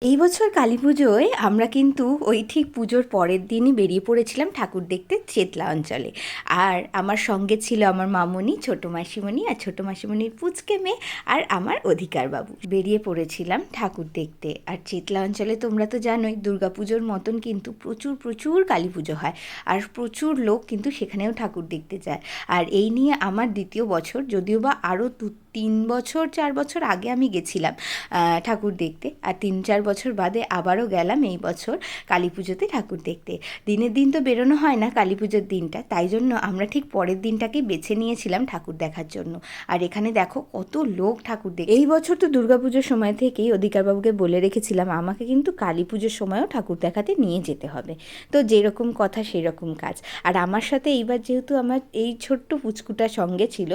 এই বছর কালী পুজোয় আমরা কিন্তু ওই ঠিক পুজোর পরের দিনই বেরিয়ে পড়েছিলাম ঠাকুর দেখতে চেতলা অঞ্চলে। আর আমার সঙ্গে ছিল আমার মামুনি, ছোটো মাসিমণি আর ছোটো মাসিমণির পুচকে মেয়ে আর আমার অধিকার বাবু। বেরিয়ে পড়েছিলাম ঠাকুর দেখতে। আর চেতলা অঞ্চলে তোমরা তো জানোই দুর্গাপুজোর মতন কিন্তু প্রচুর প্রচুর কালী পুজো হয়, আর প্রচুর লোক কিন্তু সেখানেও ঠাকুর দেখতে যায়। আর এই নিয়ে আমার দ্বিতীয় বছর, যদিও বা আরও 3-4 বছর আগে আমি গেছিলাম ঠাকুর দেখতে, আর 3-4 বছর বাদে আবারও গেলাম এই বছর কালী পুজোতে ঠাকুর দেখতে। দিনের দিন তো বেরোনো হয় না কালী পুজোর দিনটা, তাই জন্য আমরা ঠিক পরের দিনটাকেই বেছে নিয়েছিলাম ঠাকুর দেখার জন্য। আর এখানে দেখো কত লোক ঠাকুর দেখে। এই বছর তো দুর্গাপুজোর সময় থেকেই অধিকারবাবুকে বলে রেখেছিলাম আমাকে কিন্তু কালী পুজোর সময়ও ঠাকুর দেখাতে নিয়ে যেতে হবে। তো যেরকম কথা সেরকম কাজ। আর আমার সাথে এইবার যেহেতু আমার এই ছোট্ট পুচকুটা সঙ্গে ছিল,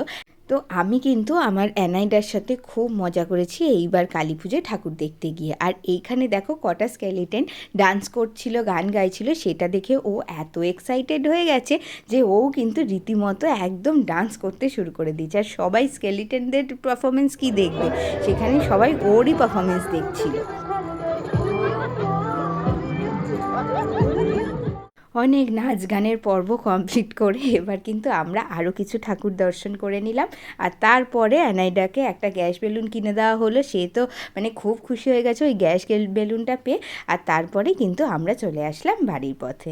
তো আমি কিন্তু আমার অ্যানাইডার সাথে খুব মজা করেছি এইবার কালী পুজোয় ঠাকুর দেখতে গিয়ে। আর এইখানে দেখো কটা স্কেলিটেন ডান্স করছিল, গান গাইছিল, সেটা দেখে ও এত এক্সাইটেড হয়ে গেছে যে ও কিন্তু রীতিমতো একদম ডান্স করতে শুরু করে দিয়েছে। আর সবাই স্কেলিটেনদের পারফরমেন্স কি দেখবে, সেখানে সবাই ওরই পারফরমেন্স দেখছিল। অনেক নাচ গানের পর্ব কমপ্লিট করে এবার কিন্তু আমরা আরও কিছু ঠাকুর দর্শন করে নিলাম। আর তারপরে অ্যানাইডাকে একটা গ্যাস বেলুন কিনে দেওয়া হলো। সে তো মানে খুব খুশি হয়ে গেছে ওই গ্যাস বেলুনটা পেয়ে। আর তারপরে কিন্তু আমরা চলে আসলাম বাড়ির পথে।